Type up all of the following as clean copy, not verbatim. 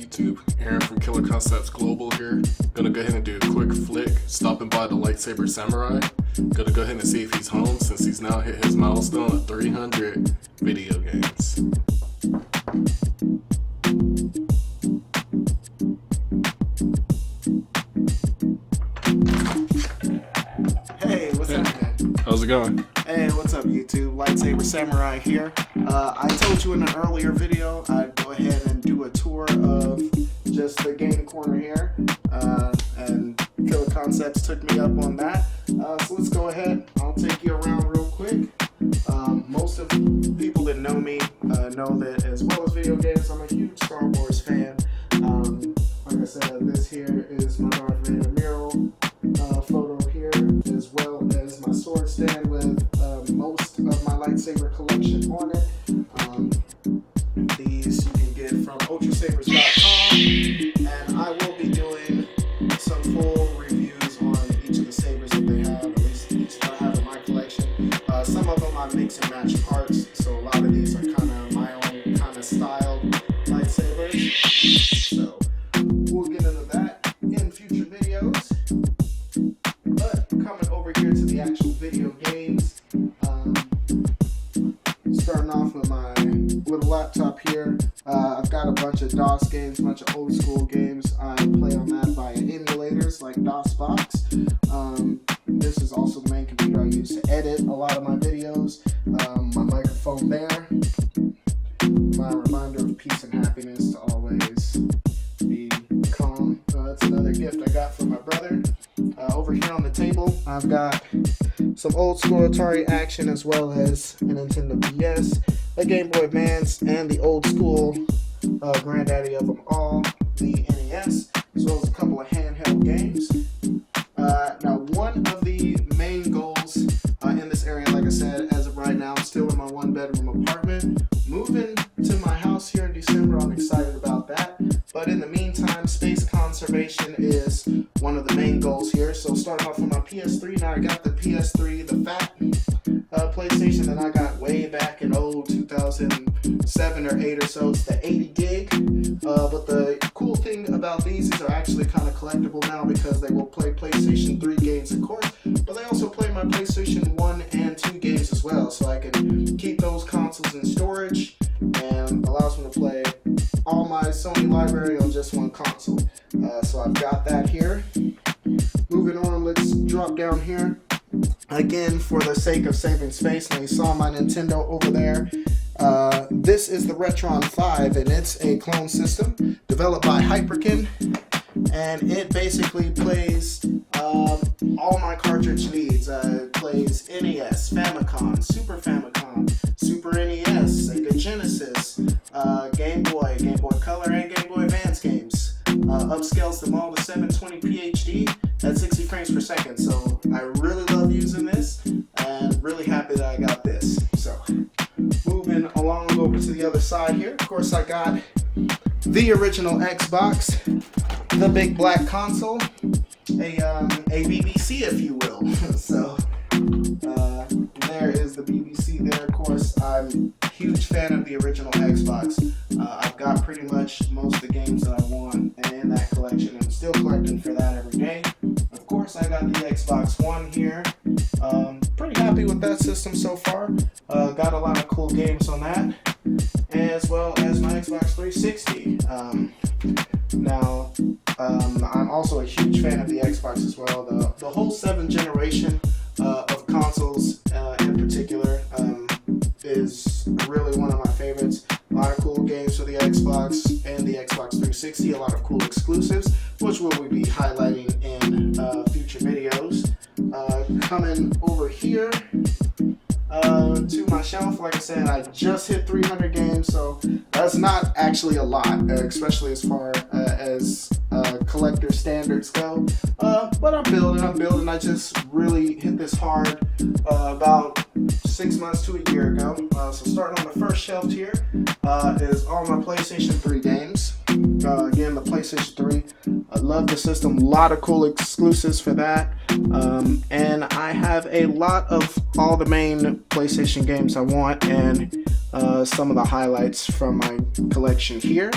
YouTube? Aaron from Killer Koncepts Global here. Gonna go ahead and do a quick flick, stopping by the Lightsaber Samurai. Gonna go ahead and see if he's home since he's now hit his milestone of 300 video games. Hey, what's up, man? How's it going? Hey, what's up, YouTube? Lightsaber Samurai here. I told you in an earlier video I'd go ahead and do a tour of just the game corner here, and Killer Koncepts took me up on that. So let's go ahead. I'll take you around real quick. Most of the people that know me know that as well as video games, I'm a huge Star Wars fan. Like I said, this here is my Darth Vader mural photo here, as well as my sword stand with most of my lightsaber collection on it. These you can get from ultrasabers.com, and I will be doing some full reviews on each of the sabers that they have, at least each that I have in my collection. Some of them I mix and match parts, so a lot of these are kind of my own kind of style lightsabers. So we'll get into that in future videos. But coming over here to the actual video games, starting off with my little laptop here. I've got a bunch of DOS games, a bunch of old school games. I play on that via emulators like DOSBox. This is also the main computer I use to edit a lot of my videos. My microphone there. My reminder of peace and happiness to always be calm. That's another gift I got from my brother. Over here on the table, I've got some old school Atari action as well as a Nintendo DS, a Game Boy Advance, and the old school granddaddy of them all, the NES, as well as a couple of handheld games. Now, one of the main goals in this area, like I said, as of right now, I'm still in my one-bedroom apartment. Moving to my house here in December, I'm excited about that. But in the meantime, space conservation is one of the main goals here. So starting off with my PS3, now I got the PS3, the fat PlayStation that I got way back in 2007 or 8 or so. It's the 80 gig. But the cool thing about these are actually kind of collectible now because they will play PlayStation 3 games, of course, but they also play my PlayStation 1 and 2 games as well. So I can keep those consoles in storage and allows me to play all my Sony library on just one console. So I've got that here. Moving on, let's drop down here. Again, for the sake of saving space, now you saw my Nintendo over there. This is the Retron 5, and it's a clone system developed by Hyperkin, and it basically plays all my cartridge needs. It plays NES, Famicom, Super Famicom, Super NES, Sega Genesis, Game Boy, Game Boy Color, and Game Boy Advance games. Upscales them all to 720p HD at 60 frames per second. So I really love using this and really happy that I got this. So moving along over to the other side here, of course I got the original Xbox, the big black console, a BBC if you will. So there is the BBC there. Of course, I'm a huge fan of the original Xbox. I've got pretty much most of the games that I want in that collection. I'm still collecting for that every day. Of course, I got the Xbox One here. Pretty happy with that system so far. Got a lot of cool games on that, as well as my Xbox 360. Now, I'm also a huge fan of the Xbox as well. The whole 7th generation of consoles in particular is really one of my favorites. A lot of cool games for the Xbox and the Xbox 360, a lot of cool exclusives, which we'll be highlighting in future videos. Coming over here to my shelf, like I said, I just hit 300 games, so that's not actually a lot, especially as far as collector standards go. But I'm building. I just really hit this hard about 6 months to a year ago. So starting on the first shelf here is all my PlayStation 3 games. Again, the PlayStation 3. I love the system. A lot of cool exclusives for that. And I have a lot of all the main PlayStation games I want and some of the highlights from my collection here.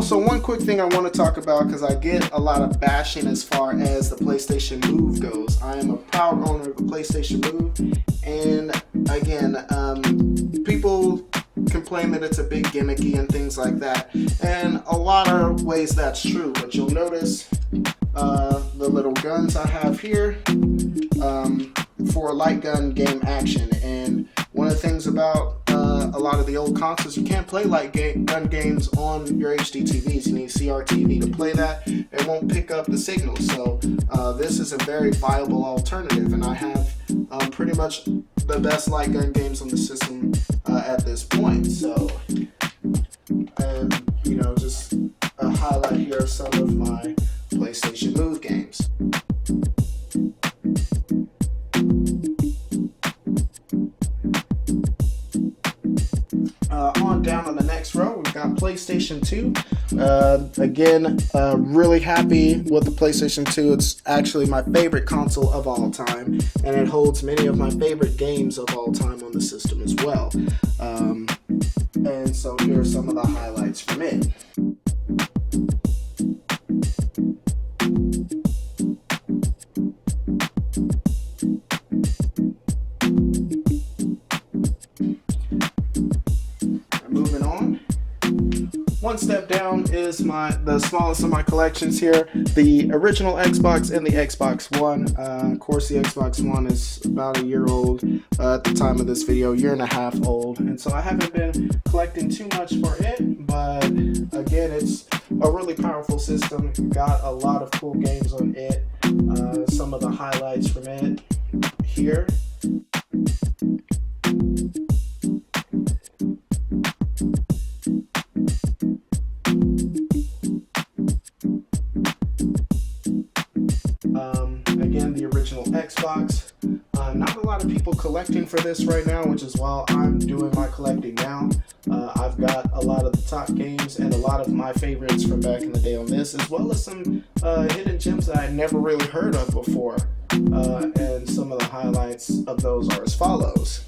Also, one quick thing I want to talk about, because I get a lot of bashing as far as the PlayStation Move goes. I am a proud owner of the PlayStation Move, and again, people complain that it's a bit gimmicky and things like that, and a lot of ways that's true, but you'll notice the little guns I have here for light gun game action. And one of the things about a lot of the old consoles, you can't play light gun games on your HD TVs. You need CRTV to play that. It won't pick up the signal. So this is a very viable alternative, and I have pretty much the best light gun games on the system at this point. So, and you know, just a highlight here of some of my PlayStation Move games. On down on the next row, we've got PlayStation 2. Again, really happy with the PlayStation 2. It's actually my favorite console of all time, and it holds many of my favorite games of all time on the system as well. And so here are some of the highlights from it. Moving on. One step down is the smallest of my collections here, the original Xbox and the Xbox One. Of course, the Xbox One is about a year old at the time of this video, year and a half old, and so I haven't been collecting too much for it, but again, it's a really powerful system. Got a lot of cool games on it. Some of the highlights from it here. Again, the original Xbox. Not a lot of people collecting for this right now, which is why I'm doing my collecting now. I've got a lot of the top games and a lot of my favorites from back in the day on this, as well as some hidden gems that I never really heard of before. And some of the highlights of those are as follows.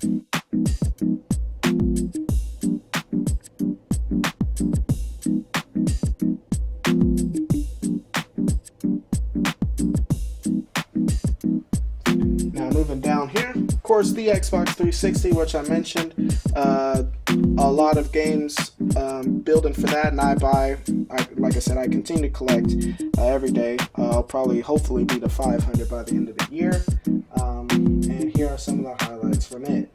Moving down here, of course, the Xbox 360, which I mentioned. A lot of games building for that, and like I said, I continue to collect every day. I'll probably, hopefully, be to 500 by the end of the year. And here are some of the highlights from it.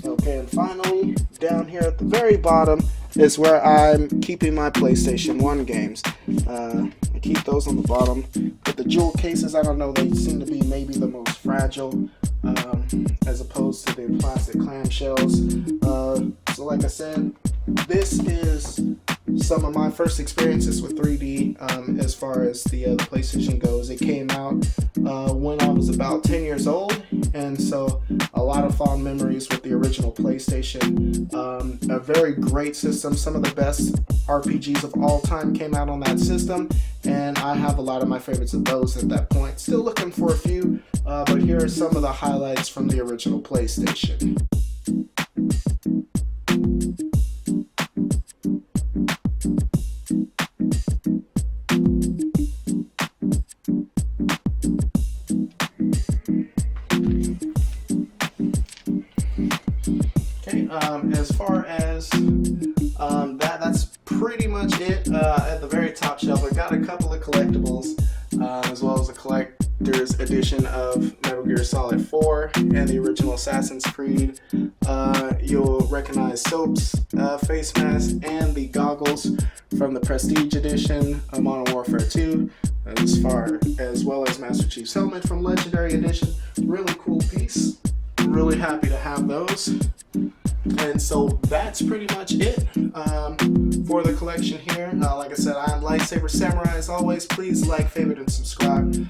Okay, and finally, down here at the very bottom is where I'm keeping my PlayStation 1 games. I keep those on the bottom. But the jewel cases, I don't know, they seem to be maybe the most fragile as opposed to the plastic clamshells. So like I said, this is some of my first experiences with 3D as far as the PlayStation goes. It came out when I was about 10 years old, and so a lot of fond memories with the original PlayStation. A very great system. Some of the best RPGs of all time came out on that system, and I have a lot of my favorites of those at that point. Still looking for a few, but here are some of the highlights from the original PlayStation. As far as that's pretty much it. At the very top shelf, I got a couple of collectibles, as well as a collector's edition of Metal Gear Solid 4 and the original Assassin's Creed. You'll recognize Soap's face mask and the goggles from the Prestige edition of Modern Warfare 2, as well as Master Chief's helmet from Legendary Edition. Really cool piece. Really happy to have those. And so that's pretty much it for the collection here. Like I said, I'm Lightsaber Samurai. As always, please like, favorite, and subscribe.